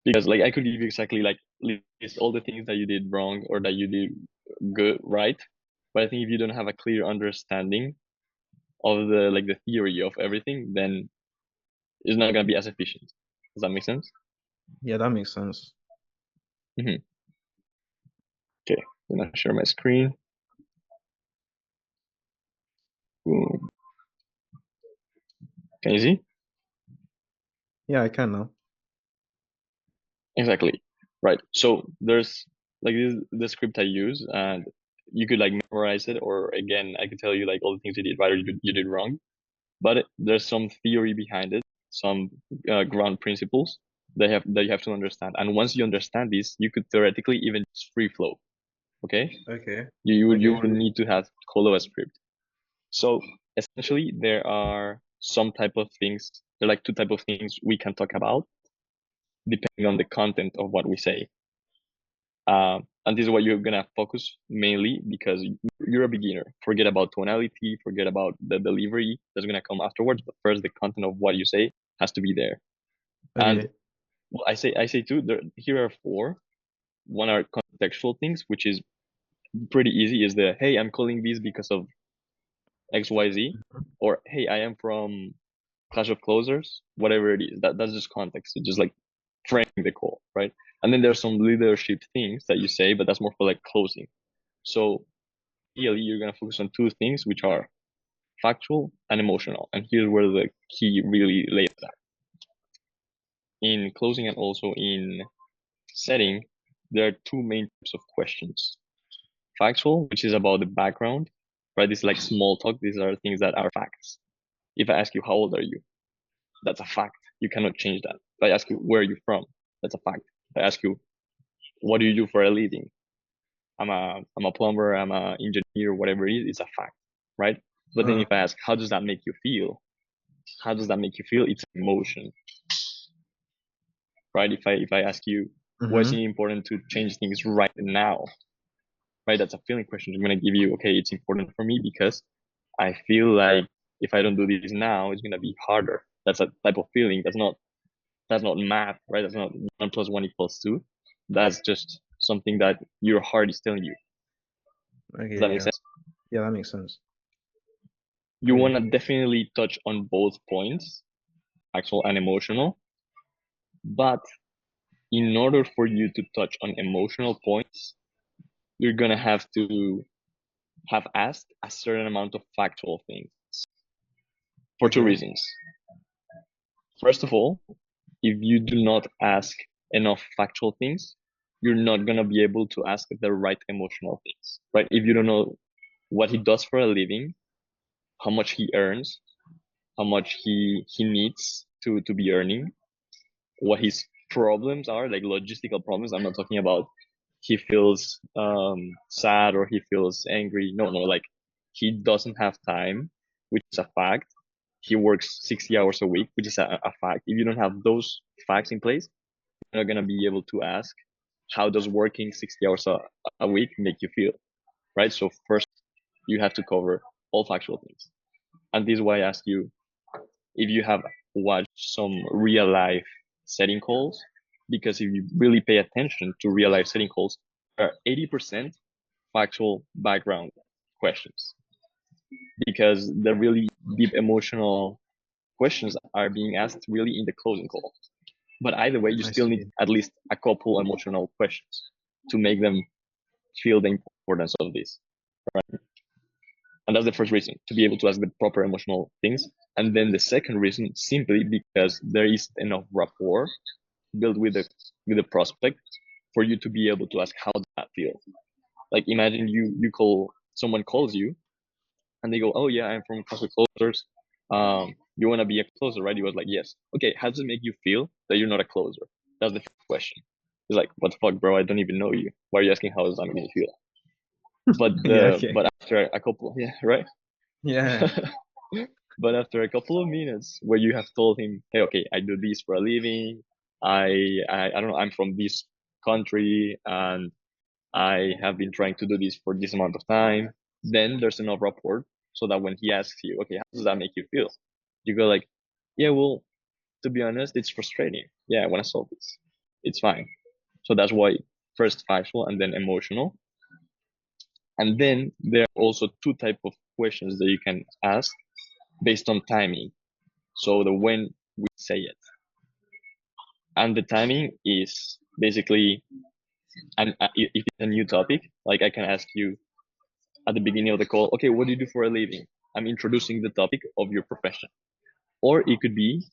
Because like I could give you exactly like list all the things that you did wrong or that you did good, right? But I think if you don't have a clear understanding of the like the theory of everything, then it's not gonna be as efficient. Does that make sense? Yeah, that makes sense. Hmm. Okay, I'm gonna share my screen. Boom. Can you see? Yeah, I can now. Exactly. Right. So there's like this is the script I use, and you could like memorize it, or again, I could tell you like all the things you did right or you did wrong. But there's some theory behind it, some ground principles that you have to understand. And once you understand this, you could theoretically even just free flow. Okay, Okay. you Okay. would need to have follow a script. So essentially, there are some type of things. There are like two type of things we can talk about depending on the content of what we say. And this is what you're gonna focus mainly because you're a beginner. Forget about tonality, forget about the delivery that's gonna come afterwards. But first, the content of what you say has to be there. And Okay. well, I say two. Here are four. One are contextual things, which is pretty easy. Is the hey, I'm calling this because of XYZ, or hey, I am from Clash of Closers, whatever it is. That's just context. It's just like framing the call, right? And then there's some leadership things that you say, but that's more for like closing. So ideally, you're gonna focus on two things, which are factual and emotional. And here's where the key really lays at. In closing and also in setting, there are two main types of questions. Factual, which is about the background, right? This is like small talk. These are things that are facts. If I ask you, how old are you? That's a fact. You cannot change that. If I ask you, where are you from? That's a fact. If I ask you, what do you do for a living? I'm a plumber, I'm a engineer, whatever it is, it's a fact, right? But then Uh, if I ask, how does that make you feel? How does that make you feel? It's emotion, right? If I ask you, why is mm-hmm. it important to change things right now? Right? That's a feeling question. I'm gonna give you, okay, it's important for me because I feel like if I don't do this now, it's gonna be harder. That's a type of feeling. That's not math, right? That's not 1 + 1 = 2. That's just something that your heart is telling you. Does that Okay, make yeah. sense? Yeah, that makes sense. You Okay. want to definitely touch on both points, actual and emotional. But in order for you to touch on emotional points, you're going to have to have asked a certain amount of factual things for two Okay. reasons. First of all, if you do not ask enough factual things, you're not going to be able to ask the right emotional things, right? If you don't know what he does for a living, how much he earns, how much he needs to be earning, what his problems are, like logistical problems. I'm not talking about he feels sad or he feels angry. No, no, like he doesn't have time, which is a fact. He works 60 hours a week, which is a fact. If you don't have those facts in place, you're not gonna be able to ask, how does working 60 hours a week make you feel, right? So first, you have to cover all factual things, and this is why I ask you if you have watched some real life setting calls, because if you really pay attention to real life setting calls, there are 80% factual background questions because the really deep emotional questions are being asked really in the closing call. But either way, you I still need see. at least a couple emotional questions to make them feel the importance of this. And that's the first reason, to be able to ask the proper emotional things. And then the second reason, simply because there is enough rapport built with the prospect for you to be able to ask, how does that feel? Like imagine someone calls you and they go, oh yeah, I'm from Classic Closers. You want to be a closer, right? He was like, yes. Okay, how does it make you feel that you're not a closer? That's the first question. He's like, what the fuck, bro? I don't even know you. Why are you asking how does that make you feel? Yeah, okay. But after a couple, yeah, right. Yeah. But after a couple of minutes where you have told him, hey, okay, I do this for a living. I don't know, I'm from this country and I have been trying to do this for this amount of time. Then there's enough rapport so that when he asks you, okay, how does that make you feel? You go like, yeah, well, to be honest, it's frustrating. Yeah, I want to solve this. it's fine. So that's why first factual and then emotional. And then there are also two type of questions that you can ask based on timing. So the when we say it. And the timing is basically, and if it's a new topic, like I can ask you at the beginning of the call, okay, what do you do for a living? I'm introducing the topic of your profession. Or it could be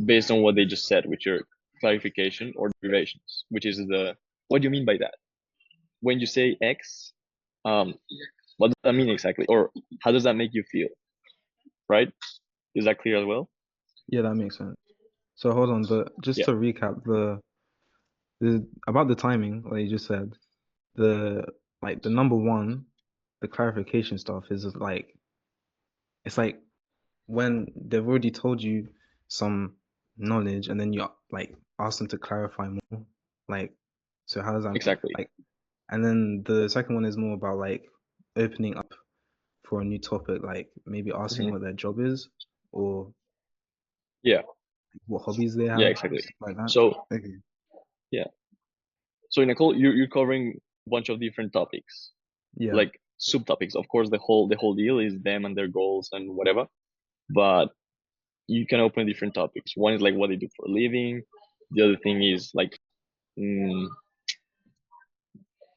based on what they just said, with your clarification or derivations, which is what do you mean by that? When you say X, um, what does that mean exactly? Or how does that make you feel? Right? Is that clear as well? Yeah, that makes sense. So hold on, just Yeah, to recap, the about the timing, like you just said, the the number one, the clarification stuff is like it's like when they've already told you some knowledge and then you like ask them to clarify more. Like, so how does that exactly. like? And then the second one is more about like opening up for a new topic, like maybe asking Hmm. what their job is or Yeah, what hobbies they yeah, have, exactly. stuff like that. So Okay. yeah, so in a call, you're covering a bunch of different topics, Yeah. like subtopics. Of course, the whole deal is them and their goals and whatever. But you can open different topics. One is like what they do for a living. The other thing is like, mm,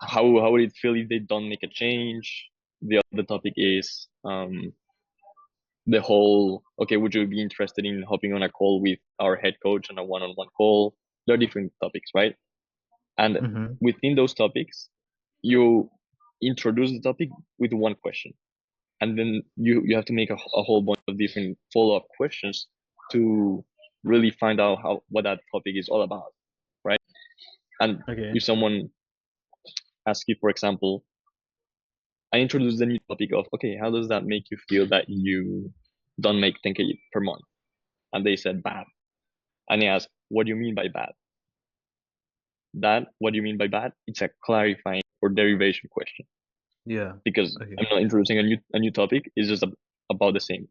how would it feel if they don't make a change. The other topic is the whole, okay, would you be interested in hopping on a call with our head coach on a one-on-one call? There are different topics, right? And Mm-hmm. within those topics, you introduce the topic with one question, and then you have to make a whole bunch of different follow-up questions to really find out what that topic is all about, right? And Okay. if someone asks you, for example, I introduced the new topic of, okay, how does that make you feel that you don't make 10K per month? And they said bad. And I asked, what do you mean by bad? That, what do you mean by bad? It's a clarifying or derivation question, Yeah. because Okay. I'm not introducing a new topic. It's just about the same.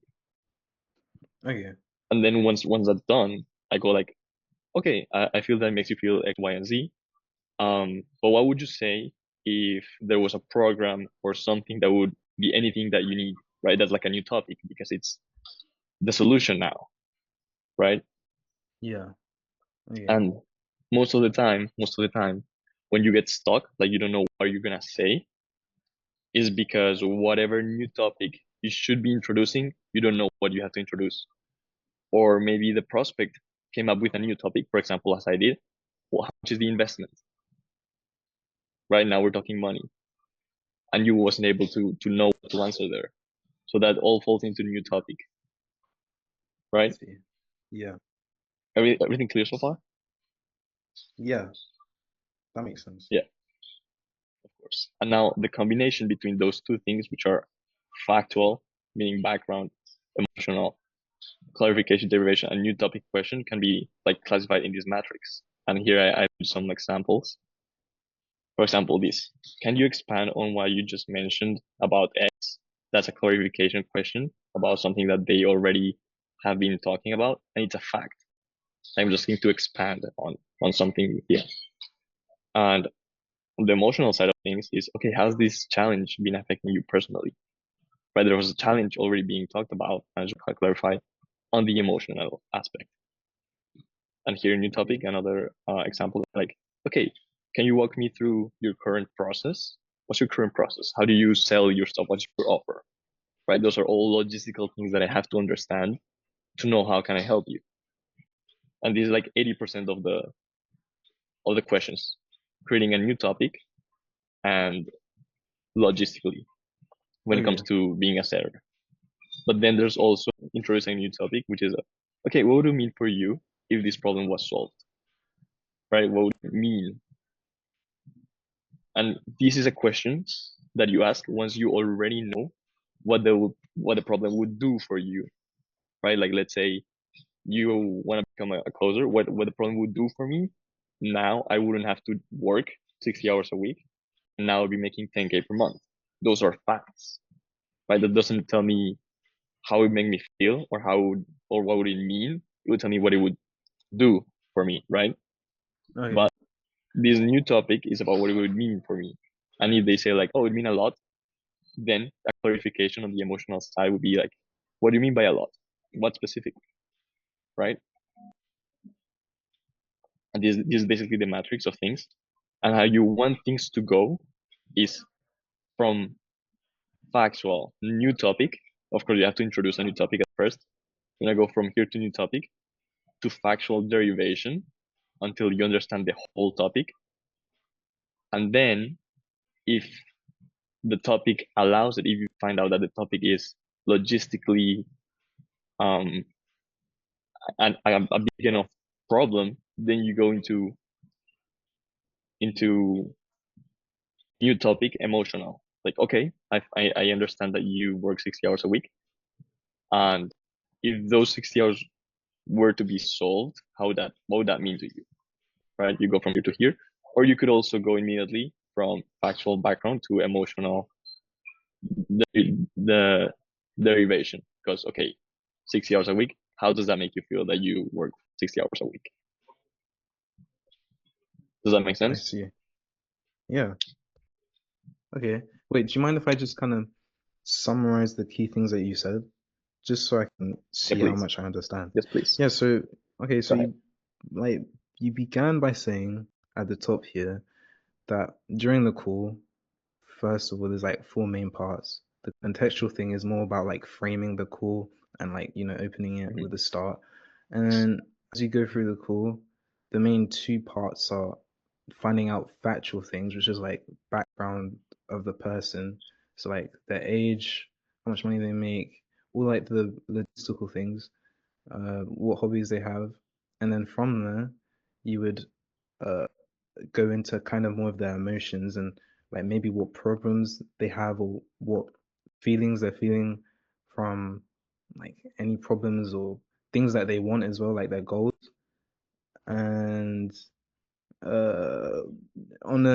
Okay. And then once that's done, I go like, okay, I feel that makes you feel X, Y, and Z. But what would you say if there was a program or something that would be anything that you need, right? That's like a new topic because it's the solution now, right? Yeah. Okay. And most of the time, when you get stuck, like you don't know what you're gonna say, is because whatever new topic you should be introducing, you don't know what you have to introduce. Or maybe the prospect came up with a new topic, for example, as I did. Well, how much is the investment? Right now we're talking money, and you wasn't able to know what to answer there. So that all falls into the new topic, I right? see. Yeah. Everything clear so far? Yeah. That makes sense. Yeah, of course. And now the combination between those two things, which are factual, meaning background, emotional, clarification, derivation, and new topic question, can be like classified in this matrix. And here I put some examples. For example, this. Can you expand on what you just mentioned about X? That's a clarification question about something that they already have been talking about, and it's a fact. I'm just going to expand on something here. And on the emotional side of things is, okay, how's this challenge been affecting you personally? Right, there was a challenge already being talked about, and I just want to clarify on the emotional aspect. And here, new topic, another example, like, okay, can you walk me through your current process? What's your current process? How do you sell your stuff? What's your offer? Right, those are all logistical things that I have to understand to know how can I help you. And this is like 80% of the questions, creating a new topic and logistically when it comes Okay. to being a seller. But then there's also introducing a new topic, which is, okay, what would it mean for you if this problem was solved? Right? What would it mean? And this is a question that you ask once you already know what the problem would do for you, right? Like let's say you want to become a closer, what the problem would do for me. Now I wouldn't have to work 60 hours a week, and now I'll be making 10K per month. Those are facts, right? That doesn't tell me how it make me feel or or what would it mean. It would tell me what it would do for me, right? Okay. But this new topic is about what it would mean for me. And if they say like, oh, it mean a lot, then a clarification on the emotional side would be like, what do you mean by a lot? What specifically, right? And this is basically the matrix of things. And how you want things to go is from factual new topic. Of course, you have to introduce a new topic at first. You're gonna go from here to new topic to factual derivation until you understand the whole topic. And then if the topic allows it, if you find out that the topic is logistically um a big enough problem, then you go into new topic, emotional. Like, okay, I understand that you work 60 hours a week, and if those 60 hours were to be solved, what would that mean to you, right? You go from here to here, or you could also go immediately from factual background to emotional, the derivation. Because okay, 60 hours a week, how does that make you feel that you work 60 hours a week? Does that make I sense? see. Yeah. Okay. Wait, do you mind if I just kind of summarize the key things that you said, just so I can Yeah, see how please. much I understand? Yes, please. Yeah, so okay, Go so ahead. like you began by saying at the top here that during the call, first of all, there's like four main parts. The contextual thing is more about like framing the call and like, opening it Mhm. with a start. And then as you go through the call, the main two parts are finding out factual things, which is like background of the person. So like their age, how much money they make, all like the logistical things, what hobbies they have. And then from there, you would uh, go into kind of more of their emotions and like maybe what problems they have or what feelings they're feeling from like any problems or things that they want as well, like their goals. And uh,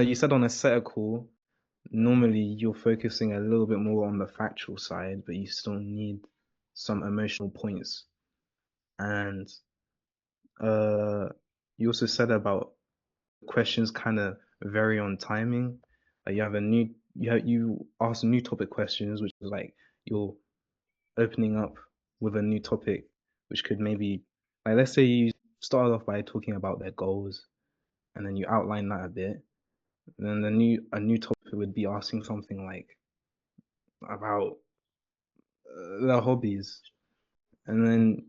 you said on a set call, normally you're focusing a little bit more on the factual side, but you still need some emotional points. And uh, you also said about questions kind of vary on timing. Like you ask new topic questions, which is like you're opening up with a new topic, which could maybe like let's say you start off by talking about their goals, and then you outline that a bit. And then a new topic would be asking something like about their hobbies, and then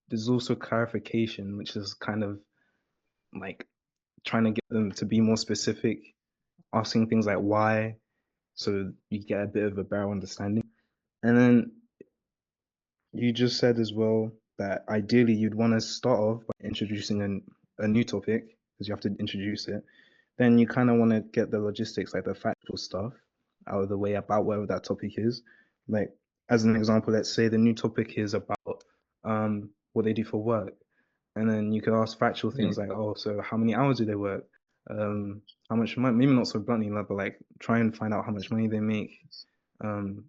there's also clarification, which is kind of like trying to get them to be more specific, asking things like why, so you get a bit of a better understanding. And then you just said as well that ideally you'd want to start off by introducing a new topic because you have to introduce it. Then you kind of want to get the logistics, like the factual stuff, out of the way about whatever that topic is. Like, as an example, let's say the new topic is about what they do for work. And then you could ask factual Mhm. things like, oh, so how many hours do they work? Um, how much money, maybe not so bluntly, like, but like try and find out how much money they make. Um,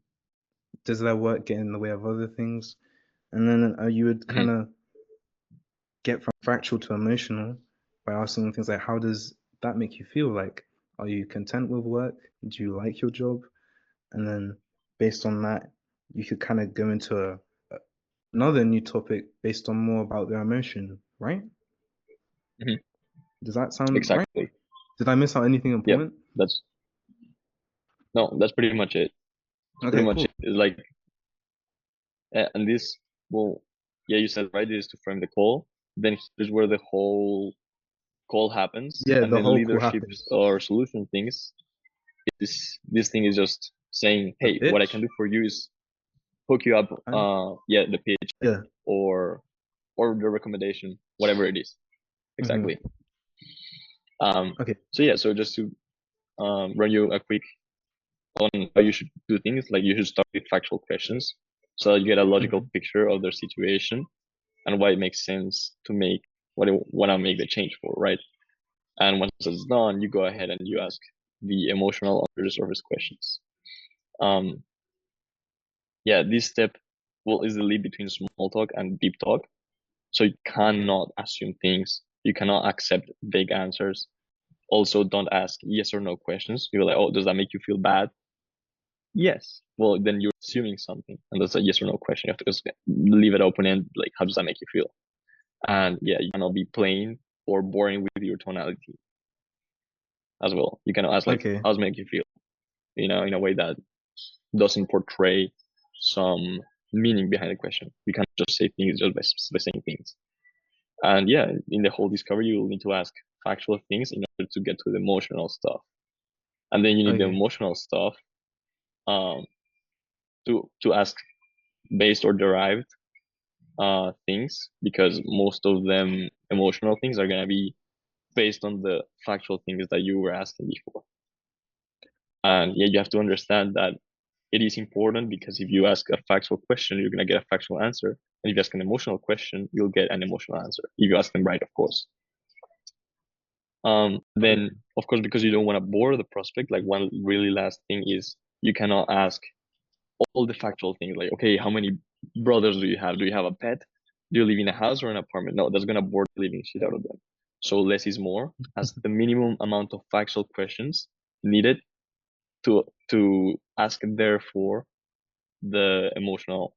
does their work get in the way of other things? And then you would kind Mhm. of get from factual to emotional by asking things like, how does that make you feel? Like, are you content with work? Do you like your job? And then based on that, you could kind of go into another new topic based on more about their emotion, right? Mhm. Does that sound right? Exactly. Did I miss out anything Yep. important? That's no. That's pretty much it. Pretty Okay, much cool. it. It's like, and this, well, yeah, you said right. This is to frame the call. Then here's where the whole call happens, Yeah, and the then whole call leaderships happens. or solution things. This thing is just saying, The hey, what I can pitch? do for you is hook you up. And Yeah, the pitch yeah. or the recommendation, whatever it is. Hmm. Exactly. Um. Okay. So yeah. So just to run you a quick on how you should do things, like you should start with factual questions so that you get a logical Hmm. picture of their situation and why it makes sense to make what I want to make the change for, right? And once it's done, you go ahead and you ask the emotional under the surface questions. Um, yeah, this step will is the lead between small talk and deep talk. So you cannot assume things. You cannot accept vague answers. Also, don't ask yes or no questions. You're like, oh, does that make you feel bad? Yes. Well, then you're assuming something, and that's a yes or no question. You have to just leave it open and like, how does that make you feel? And yeah, you cannot be plain or boring with your tonality as well. You cannot ask like, Okay. how does it make you feel? In a way that doesn't portray some meaning behind the question. You can't just say things just by saying things. And yeah, in the whole discovery, you will need to ask factual things in order to get to the emotional stuff. And then you need the Okay. emotional stuff um, to ask based or derived things, because most of them emotional things are gonna be based on the factual things that you were asking before. And yeah, you have to understand that it is important, because if you ask a factual question, you're gonna get a factual answer. And if you ask an emotional question, you'll get an emotional answer. If you ask them right, of course. Then Okay. of course, because you don't want to bore the prospect, like one really last thing is you cannot ask all the factual things like, okay, how many brothers do you have? Do you have a pet? Do you live in a house or an apartment? No, that's gonna bore the living shit out of them. So less is more, as the minimum amount of factual questions needed to ask, therefore the emotional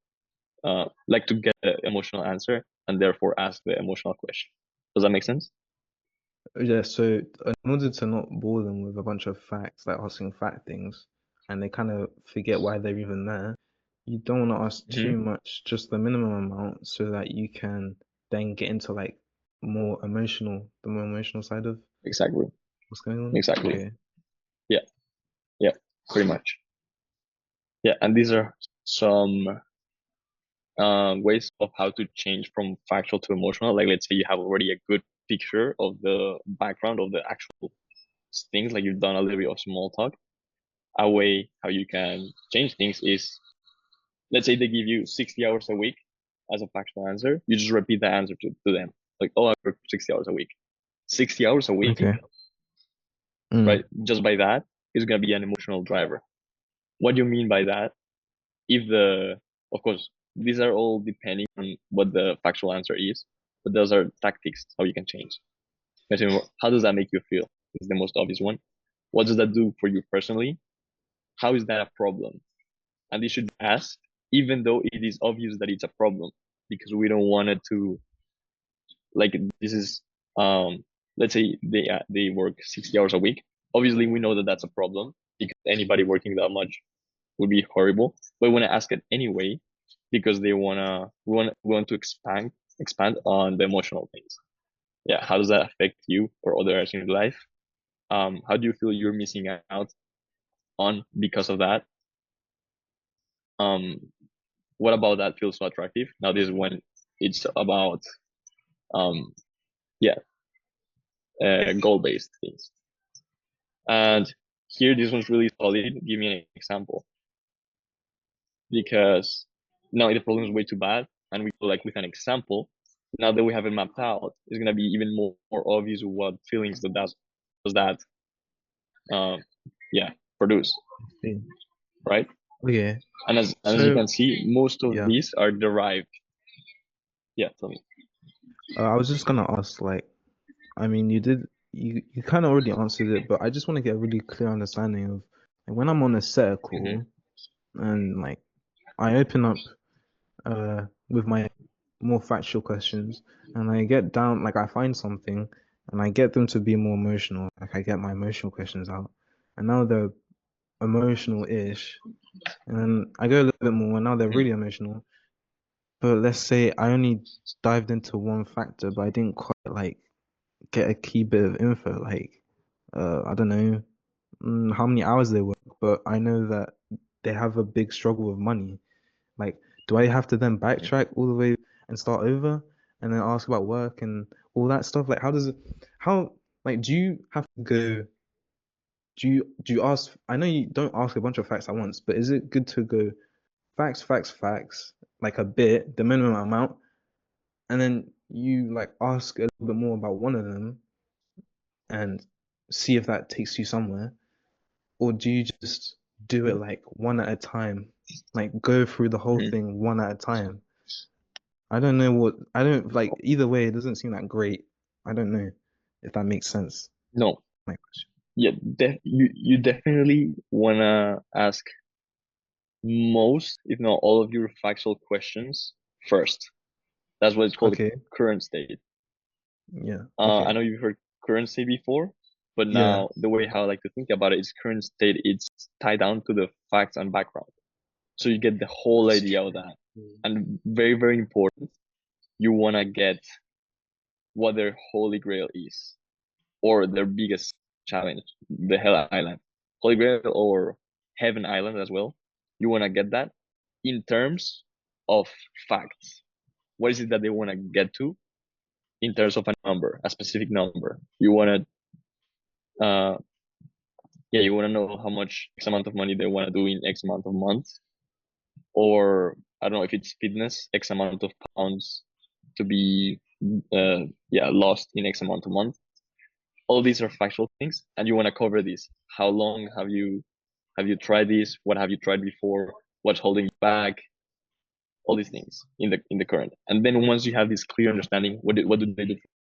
like to get the emotional answer, and therefore ask the emotional question. Does that make sense? Yeah, so in order to not bore them with a bunch of facts, like asking fact things, and they kind of forget why they're even there, you don't want to ask Hmm. too much, just the minimum amount, so that you can then get into like the more emotional side of Exactly. what's going on. Exactly. Okay. Yeah. Yeah. Pretty much. Yeah. And these are some ways of how to change from factual to emotional. Like, let's say you have already a good picture of the background of the actual things, like you've done a little bit of small talk. A way how you can change things is, let's say they give you 60 hours a week as a factual answer. You just repeat the answer to them. Like, oh, I work 60 hours a week. 60 hours a week, Okay. right? Mm. Just by that is going to be an emotional driver. What do you mean by that? If of course, these are all depending on what the factual answer is, but those are tactics how you can change. How does that make you feel? Is the most obvious one. What does that do for you personally? How is that a problem? And they should ask, even though it is obvious that it's a problem, because we don't want it to, like, this is let's say they work 60 hours a week. Obviously, we know that that's a problem, because anybody working that much would be horrible. But we want to ask it anyway, because we want to expand on the emotional things. Yeah, how does that affect you or others in your life? How do you feel you're missing out on because of that? Um, what about that feels so attractive? Now this is when it's about um, yeah, goal-based things. And here, this one's really solid. Give me an example, because now the problem is way too bad, and we go like with an example. Now that we have it mapped out, it's gonna be even more obvious what feelings does that um, yeah, produce, See. right? Okay. And as you So can see, most of yeah, these are derived. Yeah, tell me. I was just gonna ask, like, I mean, you kind of already answered it, but I just want to get a really clear understanding of like, when I'm on a set Hmm. call and like I open up with my more factual questions and I get down, like I find something and I get them to be more emotional, like I get my emotional questions out, and now they're emotional-ish, and then I go a little bit more and now they're really emotional. But let's say I only dived into one factor, but I didn't quite like get a key bit of info, like I don't know how many hours they work, but I know that they have a big struggle with money. Like, do I have to then backtrack all the way and start over and then ask about work and all that stuff? Like, how, like, do you have to go, do you ask, I know you don't ask a bunch of facts at once, but is it good to go facts, facts, facts, like a bit, the minimum amount, and then you like ask a little bit more about one of them and see if that takes you somewhere? Or do you just do it like one at a time? Like go through the whole Hmm. thing one at a time? I don't know what I don't like either way, it doesn't seem that great. I don't know if that makes sense. No. my question. Yeah, you definitely wanna ask most, if not all, of your factual questions first. That's what it's called, Okay. current state. Yeah. I Okay. know you've heard current state before, but Yeah. now the way how I like to think about it is current state. It's tied down to the facts and background, so you get the whole That's idea of that. true. And very, very important, you wanna get what their holy grail is, or their biggest challenge, the Hell Island, Holy Grail, or Heaven Island as well. You wanna get that in terms of facts. What is it that they wanna get to in terms of a number, a specific number? You wanna uh yeah, you want to know how much X amount of money they want to do in X amount of months, or I don't know if it's fitness, X amount of pounds to be lost in X amount of months. All these are factual things, and you want to cover this. How long have you tried this? What have you tried before? What's holding you back? All these things in the current, and then once you have this clear understanding, what do they do